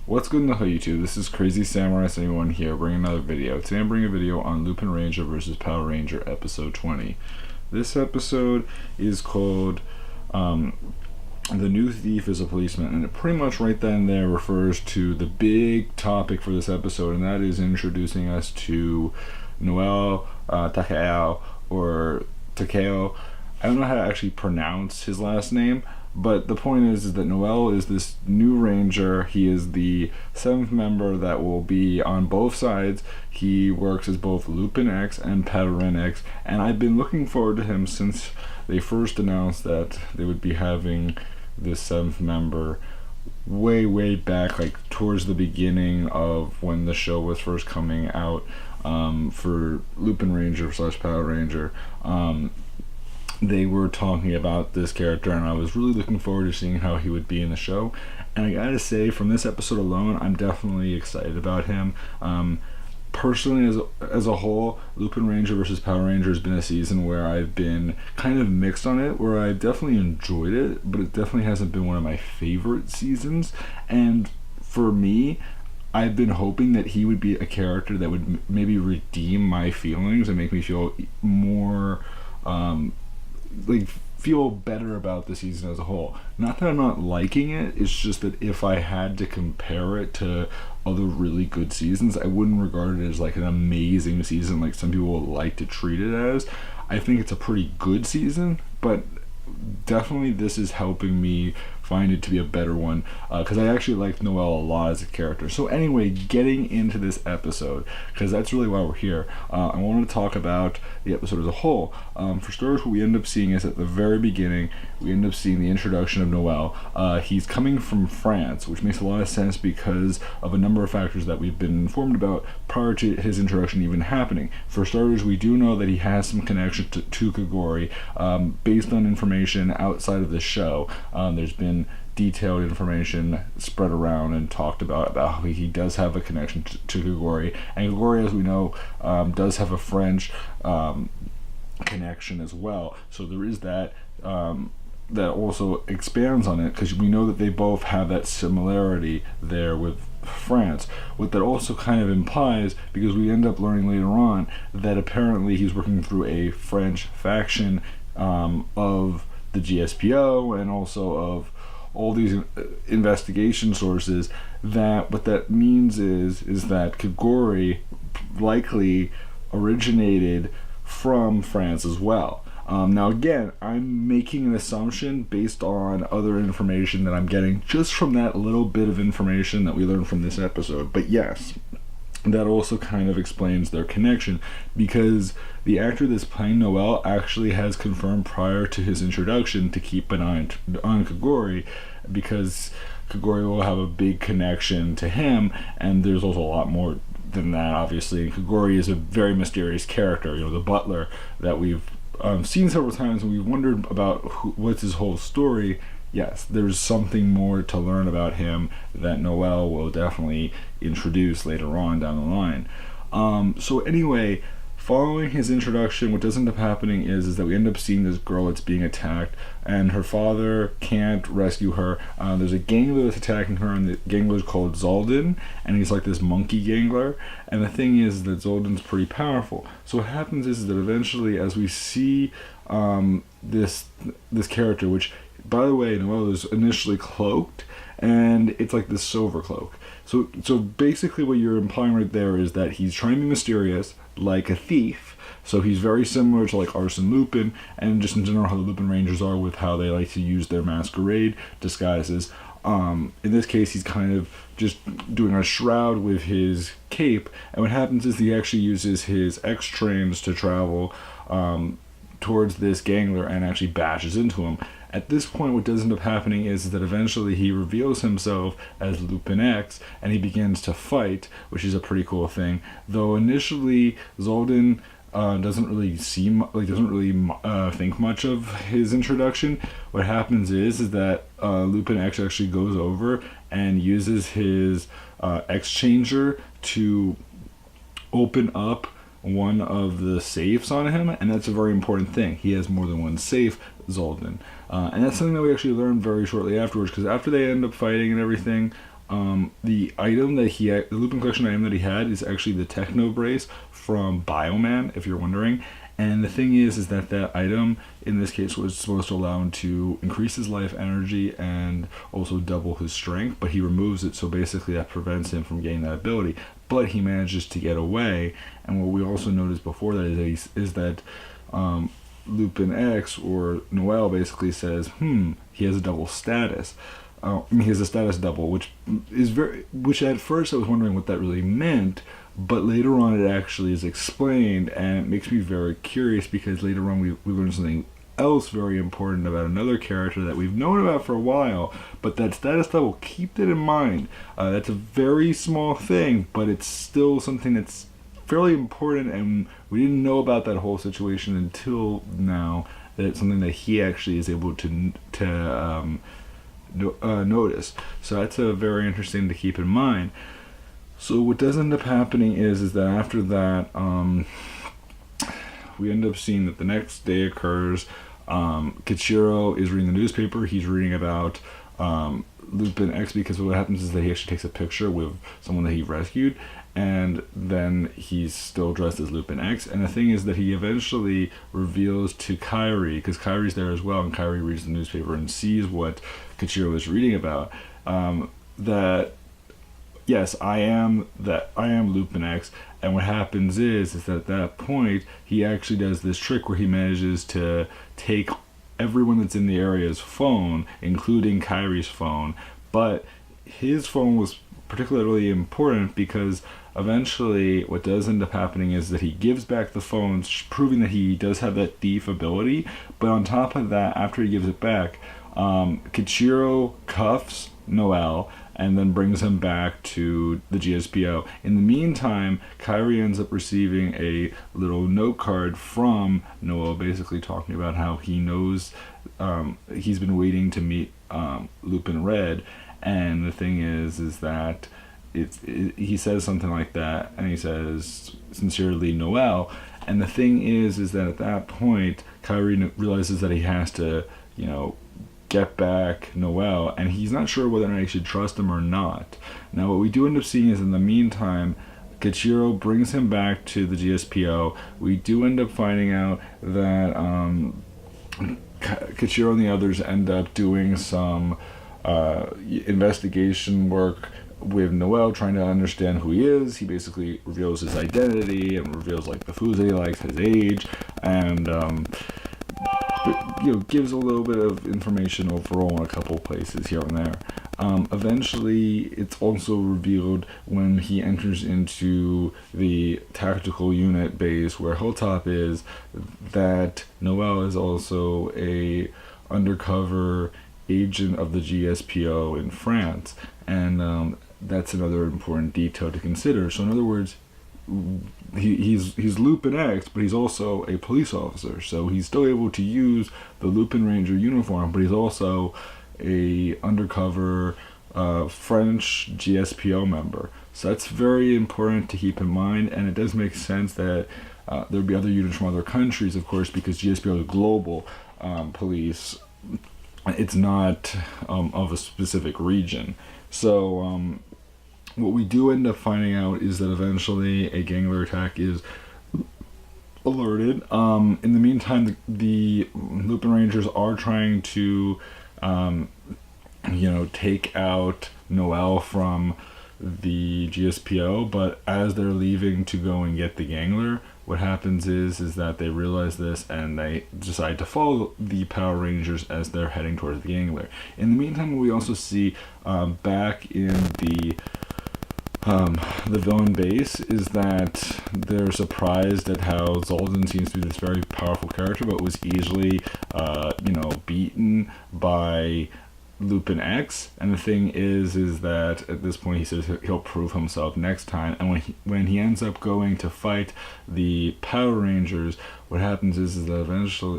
What's good in the hood, YouTube? This is Crazy Samurai 71 here, bringing another video. Today I'm bringing a video on Lupinranger versus Patoranger episode 20. This episode is called The New Thief is a Policeman, and it pretty much right then and there refers to the big topic for this episode, and that is introducing us to Noel, Takeo, or Takeo. I don't know how to actually pronounce his last name, but the point is that Noel is this new ranger. He is the 7th member that will be on both sides. He works as both Lupin X and Patoranger X, and I've been looking forward to him since they first announced that they would be having this 7th member way back, like towards the beginning of when the show was first coming out, for Lupinranger / Patoranger. They were talking about this character, and I was really looking forward to seeing how he would be in the show. And I gotta say, from this episode alone, I'm definitely excited about him. Personally, as a whole, Lupinranger versus Patoranger has been a season where I've been kind of mixed on it, where I've definitely enjoyed it, but it definitely hasn't been one of my favorite seasons. And for me, I've been hoping that he would be a character that would maybe redeem my feelings and make me feel more feel better about the season as a whole. Not that I'm not liking it, it's just that if I had to compare it to other really good seasons, I wouldn't regard it as like an amazing season like some people would like to treat it as. I think it's a pretty good season, but definitely this is helping me find it to be a better one, because I actually like Noel a lot as a character. So anyway, getting into this episode, because that's really why we're here, I want to talk about the episode as a whole. For starters, what we end up seeing is at the very beginning, we end up seeing the introduction of Noel. He's coming from France, which makes a lot of sense because of a number of factors that we've been informed about prior to his introduction even happening. For starters, we do know that he has some connection to Kagori, based on information outside of the show. There's been detailed information spread around and talked about how he does have a connection to Kagori, and Kagori, as we know, does have a French connection as well. So there is that that also expands on it, because we know that they both have that similarity there with France. What that also kind of implies, because we end up learning later on that apparently he's working through a French faction of the GSPO and also of all these investigation sources, that what that means is that Kagori likely originated from France as well. Now again, I'm making an assumption based on other information that I'm getting just from that little bit of information that we learned from this episode, but yes, that also kind of explains their connection, because the actor that's playing Noel actually has confirmed prior to his introduction to keep an eye on Kagori, because Kagori will have a big connection to him, and there's also a lot more than that, obviously. Kagori is a very mysterious character, you know, the butler that we've seen several times, and we've wondered about what's his whole story. Yes, there's something more to learn about him that Noel will definitely introduce later on down the line. So anyway, following his introduction, what does end up happening is that we end up seeing this girl that's being attacked, and her father can't rescue her. There's a gangler that's attacking her, and the gangler is called Zoldan, and he's like this monkey gangler. And the thing is that Zoldan's pretty powerful. So what happens is that eventually, as we see this character, which, by the way, Noel is initially cloaked, and it's like this silver cloak. So basically what you're implying right there is that he's trying to be mysterious, like a thief. So he's very similar to like Arsene Lupin, and just in general how the Lupinrangers are with how they like to use their masquerade disguises. In this case, he's kind of just doing a shroud with his cape, and what happens is he actually uses his X-trains to travel towards this gangler and actually bashes into him. At this point, what does end up happening is that eventually he reveals himself as Lupin X, and he begins to fight, which is a pretty cool thing. Though initially, Zoldan doesn't really think much of his introduction. What happens is that Lupin X actually goes over and uses his X-changer to open up one of the safes on him, and that's a very important thing. He has more than one safe, Zoldan. And that's something that we actually learned very shortly afterwards, because after they end up fighting and everything, The item that he had, the Lupin collection item that he had, is actually the Techno Brace from Bioman, if you're wondering. And the thing is that that item, in this case, was supposed to allow him to increase his life energy and also double his strength, but he removes it, so basically that prevents him from getting that ability. But he manages to get away, and what we also noticed before that is that Lupin X, or Noel, basically says, he has a double status. He has a status double, which at first I was wondering what that really meant, but later on it actually is explained, and it makes me very curious, because later on we learn something else very important about another character that we've known about for a while, but that status double, keep that in mind. That's a very small thing, but it's still something that's fairly important, and we didn't know about that whole situation until now, that it's something that he actually is able to notice. So that's a very interesting to keep in mind. So what does end up happening is that after that, we end up seeing that the next day occurs. Kichiro is reading the newspaper. He's reading about Lupin X, because what happens is that he actually takes a picture with someone that he rescued, and then he's still dressed as Lupin X. And the thing is that he eventually reveals to Kairi, because Kairi's there as well, and Kairi reads the newspaper and sees what Kichiro is reading about, that yes, I am Lupin X. And what happens is that at that point he actually does this trick where he manages to take everyone that's in the area's phone, including Kairi's phone, but his phone was particularly important because eventually what does end up happening is that he gives back the phones, proving that he does have that thief ability. But on top of that, after he gives it back, Kichiro cuffs Noel and then brings him back to the GSPO. In the meantime, Kairi ends up receiving a little note card from Noel, basically talking about how he knows he's been waiting to meet Lupin Red, and the thing is that he says something like that, and he says, "Sincerely, Noel." And the thing is that at that point, Kairi realizes that he has to, get back Noel, and he's not sure whether or not he should trust him or not. Now, what we do end up seeing is in the meantime, Kichiro brings him back to the GSPO. We do end up finding out that Kichiro and the others end up doing some investigation work with Noel, trying to understand who he is. He basically reveals his identity and reveals the foods that he likes, his age, and gives a little bit of information overall in a couple places here and there. Eventually, it's also revealed when he enters into the tactical unit base where Hilltop is, that Noel is also a undercover agent of the GSPO in France, and that's another important detail to consider. So in other words, he's Lupin X, but he's also a police officer, so he's still able to use the Lupinranger uniform, but he's also a undercover French GSPO member. So that's very important to keep in mind, and it does make sense that there would be other units from other countries, of course, because GSPO is global police. It's not of a specific region. So what we do end up finding out is that eventually a gangler attack is alerted. In the meantime, the Lupin Rangers are trying to, take out Noel from the GSPO, but as they're leaving to go and get the gangler, what happens is that they realize this and they decide to follow the Power Rangers as they're heading towards the gangler. In the meantime, we also see back in the villain base is that they're surprised at how Zoldan seems to be this very powerful character, but was easily, beaten by Lupin X. And the thing is that at this point he says he'll prove himself next time. And when he ends up going to fight the Power Rangers, what happens is that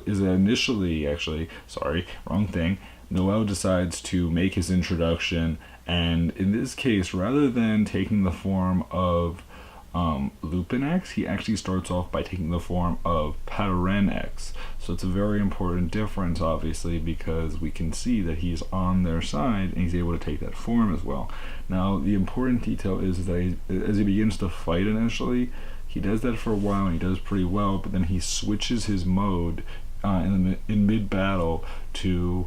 initially, Noel decides to make his introduction. And in this case, rather than taking the form of Lupin X, he actually starts off by taking the form of Patoranger X. So it's a very important difference, obviously, because we can see that he's on their side and he's able to take that form as well. Now, the important detail is that as he begins to fight initially, he does that for a while and he does pretty well, but then he switches his mode in mid-battle to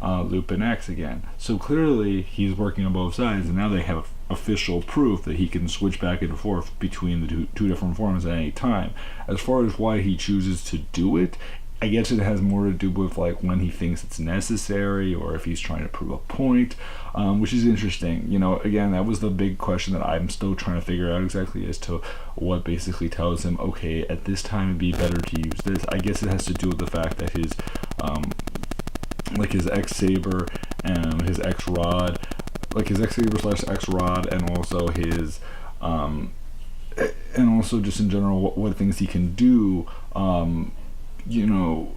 Lupin X again. So clearly he's working on both sides, and now they have official proof that he can switch back and forth between the two different forms at any time. As far as why he chooses to do it, I guess it has more to do with like when he thinks it's necessary or if he's trying to prove a point, which is interesting. You know, again, that was the big question that I'm still trying to figure out exactly as to what basically tells him, okay, at this time it'd be better to use this. I guess it has to do with the fact that his like his X Saber and his X Rod, like his X Saber / X Rod, and also his and also just in general what things he can do, you know,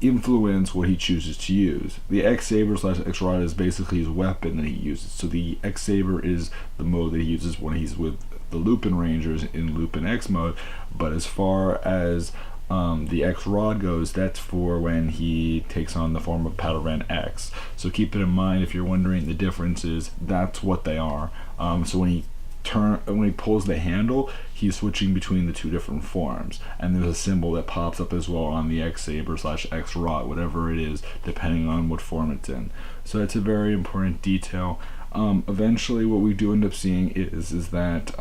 influence what he chooses to use. The X Saber / X Rod is basically his weapon that he uses. So the X Saber is the mode that he uses when he's with the Lupinrangers in Lupin X mode. But as far as the X Rod goes, that's for when he takes on the form of Patoranger X. So keep it in mind if you're wondering the differences. That's what they are. So when he pulls the handle, he's switching between the two different forms, and there's a symbol that pops up as well on the X Saber / X Rod, whatever it is, depending on what form it's in. So that's a very important detail. Eventually, what we do end up seeing is that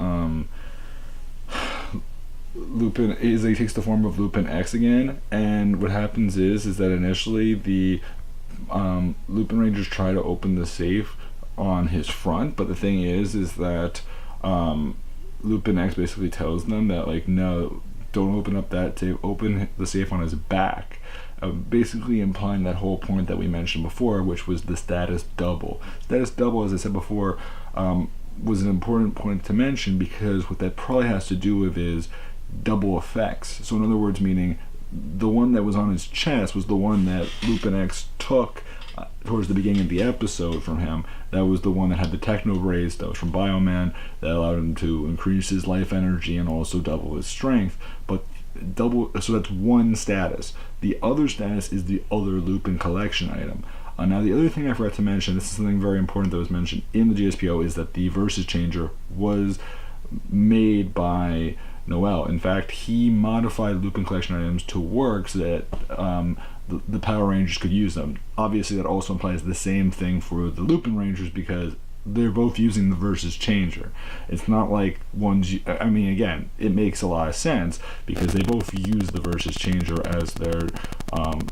Lupin he takes the form of Lupin X again, and what happens is that initially the Lupinrangers try to open the safe on his front, but the thing is that Lupin X basically tells them that, like, no, don't open up that safe, open the safe on his back, basically implying that whole point that we mentioned before, which was the status double. Status double, as I said before, was an important point to mention, because what that probably has to do with is double effects. So in other words, meaning the one that was on his chest was the one that Lupin X took towards the beginning of the episode from him. That was the one that had the techno rays that was from Bioman, that allowed him to increase his life energy and also double his strength. But so that's one status. The other status is the other Lupin collection item. Now, the other thing I forgot to mention, this is something very important that was mentioned in the GSPO, is that the Versus Changer was made by Noel. In fact, he modified Lupin collection items to work so that the Power Rangers could use them. Obviously, that also implies the same thing for the Lupinrangers, because they're both using the Versus Changer. It's not like one's, I mean, again, it makes a lot of sense because they both use the Versus Changer as their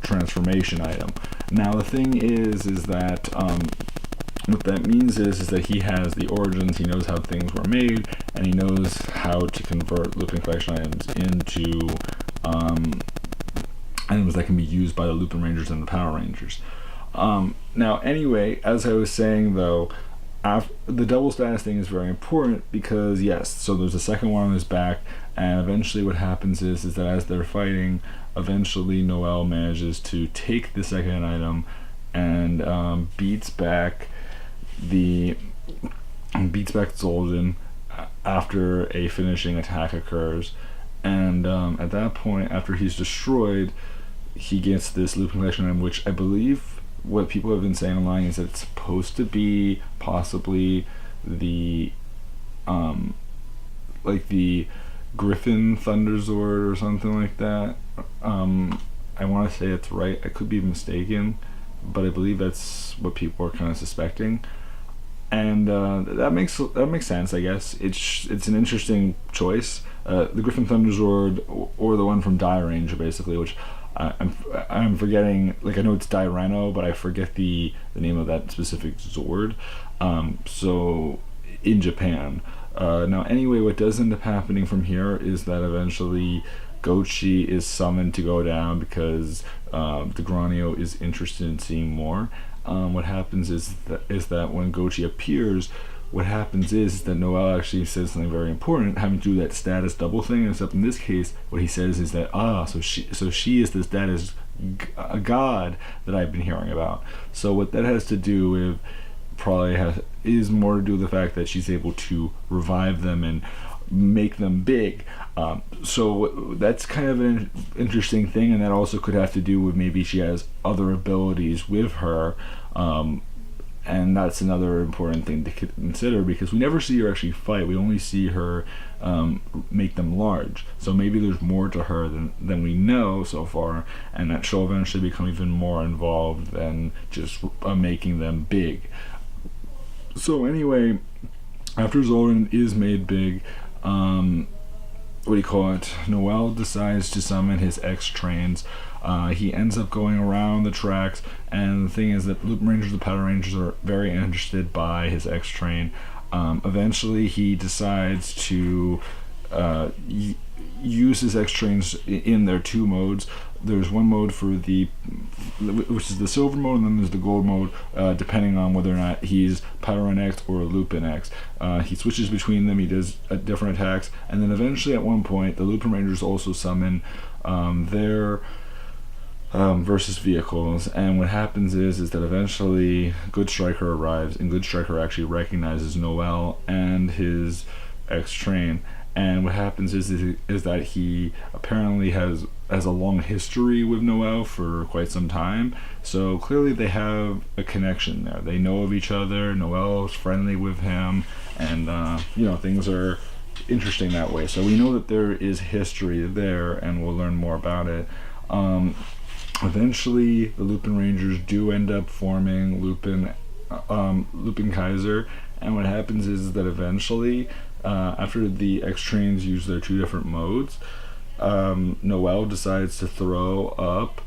transformation item. Now, the thing is that what that means is that he has the origins, he knows how things were made, and he knows how to convert Lupin collection items into items that can be used by the Lupinrangers and the Power Rangers. Now, anyway, as I was saying, though, the double status thing is very important because, yes, so there's a second one on his back, and eventually what happens is that as they're fighting, eventually Noel manages to take the second item and beats back Zoldan after a finishing attack occurs. And at that point, after he's destroyed, he gets this Lupin collection item, which I believe what people have been saying online is that it's supposed to be possibly the like the Griffin Thunderzord or something like that. I want to say it's right. I could be mistaken, but I believe that's what people are kind of suspecting. And that makes sense, I guess. It's an interesting choice. The Griffin Thunderzord or the one from Ranger, basically, which I'm forgetting. Like, I know it's Reno, but I forget the name of that specific Zord. So in Japan. Now, anyway, what does end up happening from here is that eventually Gochi is summoned to go down because Degranio is interested in seeing more. What happens is that when Gochi appears, what happens is that Noel actually says something very important, having to do that status double thing. Except in this case, what he says is that so she is the status a god that I've been hearing about. So what that has to do with is more to do with the fact that she's able to revive them and make them big. So that's kind of an interesting thing, and that also could have to do with maybe she has other abilities with her. And that's another important thing to consider, because we never see her actually fight. We only see her make them large. So maybe there's more to her than we know so far, and that she'll eventually become even more involved than just making them big. So anyway, after Zolden is made big, Noel decides to summon his X-Trains. He ends up going around the tracks, and the thing is that Lupinrangers and Patorangers are very interested by his X-Train. Eventually he decides to use his X-Trains in their two modes. There's one mode for which is the silver mode, and then there's the gold mode, depending on whether or not he's Patoranger X or Lupin X. He switches between them, he does different attacks, and then eventually at one point the Lupinrangers also summon their versus vehicles, and what happens is that eventually Good Striker arrives, and Good Striker actually recognizes Noel and his X-Train. And what happens is that he apparently has a long history with Noel for quite some time. So clearly they have a connection there. They know of each other. Noel's friendly with him, and things are interesting that way. So we know that there is history there, and we'll learn more about it. Eventually, the Lupinrangers do end up forming Lupin Kaiser, and what happens is that eventually, after the X-Trains use their two different modes, Noel decides to throw up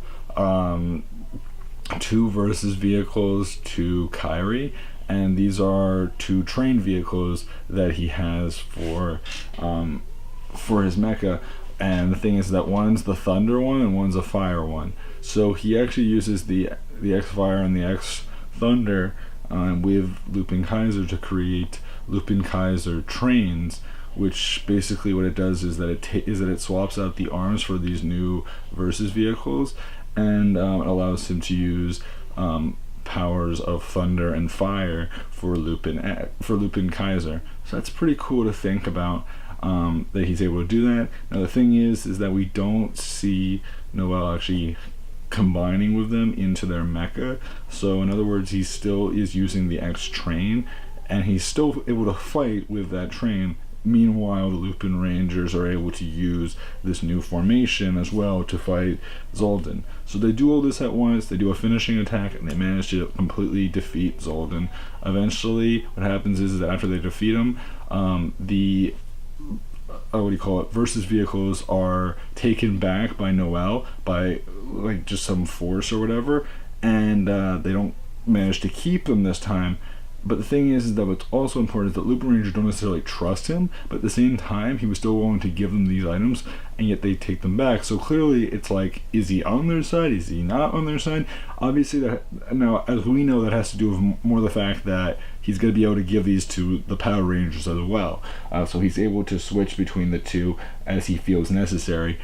two versus vehicles to Kairi, and these are two train vehicles that he has for his mecha. And the thing is that one's the Thunder one and one's a Fire one. So he actually uses the X-Fire and the X-Thunder with Lupin Kaiser to create Lupin Kaiser trains, which basically what it does is that it swaps out the arms for these new versus vehicles, and allows him to use powers of Thunder and Fire for Lupin Kaiser. So that's pretty cool to think about. That he's able to do that. Now the thing is that we don't see Noel actually combining with them into their mecha. So in other words, he still is using the X-Train, and he's still able to fight with that train. Meanwhile, the Lupinrangers are able to use this new formation as well to fight Zolden. So they do all this at once, they do a finishing attack, and they manage to completely defeat Zolden. Eventually, what happens is that after they defeat him, the versus vehicles are taken back by Noel by just some force or whatever, and they don't manage to keep them this time. But the thing is that what's also important is that Lupinrangers don't necessarily trust him, but at the same time he was still willing to give them these items, and yet they take them back. So clearly it's like, is he on their side, is he not on their side? Obviously that, now as we know, that has to do with more the fact that he's going to be able to give these to the Patoranger as well. So he's able to switch between the two as he feels necessary.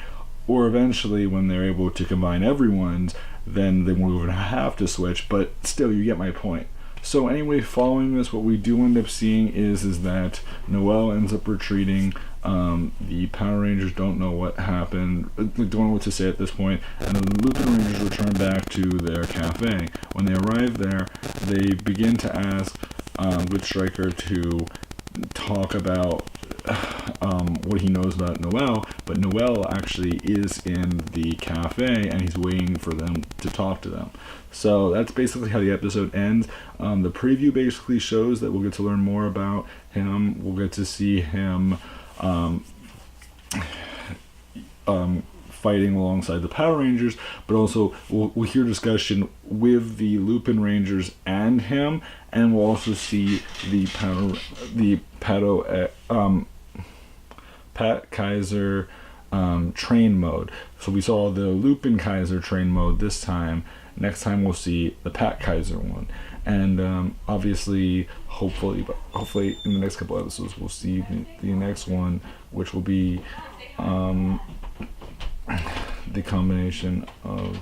Or eventually, when they're able to combine everyone's, then they won't even have to switch, but still, you get my point. So anyway, following this, what we do end up seeing is that Noel ends up retreating. The Power Rangers don't know what happened, don't know what to say at this point, and the Lupinrangers return back to their cafe. When they arrive there, they begin to ask Good Striker to talk about what he knows about Noel, but Noel actually is in the cafe and he's waiting for them to talk to them. So that's basically how the episode ends. The preview basically shows that we'll get to learn more about him. We'll get to see him fighting alongside the Power Rangers, but also we'll hear discussion with the Lupinrangers and him, and we'll also see the Pat Kaiser train mode. So we saw the Lupin Kaiser train mode this time. Next time we'll see the Pat Kaiser one, and obviously, hopefully in the next couple episodes we'll see the next one, which will be the combination of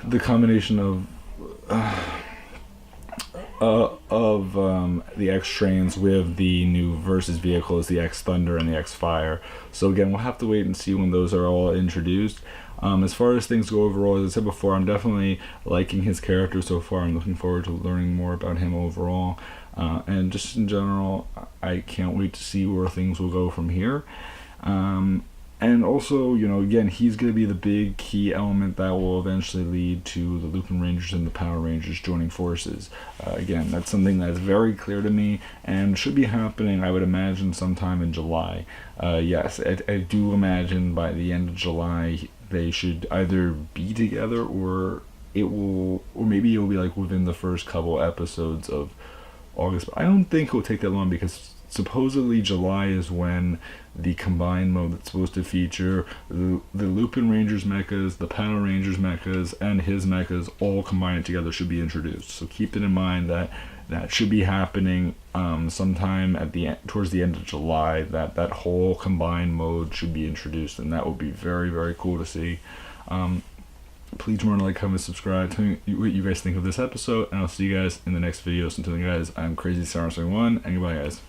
the combination of the X trains with the new versus vehicles, the X Thunder and the X Fire. So again, we'll have to wait and see when those are all introduced. As far as things go overall, as I said before, I'm definitely liking his character so far. I'm looking forward to learning more about him overall. And just in general, I can't wait to see where things will go from here. And also, again, he's going to be the big key element that will eventually lead to the Lupinrangers and the Power Rangers joining forces. Again, that's something that's very clear to me and should be happening, I would imagine, sometime in July. Yes, I do imagine by the end of July they should either be together or maybe it'll be like within the first couple episodes of August. But I don't think it'll take that long because supposedly July is when the combined mode that's supposed to feature the Lupinrangers mechas, the Power Rangers mechas, and his mechas all combined together should be introduced. So keep it in mind that should be happening sometime towards the end of July. That whole combined mode should be introduced, and that would be very, very cool to see. Please remember to like, comment, subscribe. Tell me what you guys think of this episode, and I'll see you guys in the next video. So until then, guys, I'm Crazy Sarah 1, and goodbye, guys.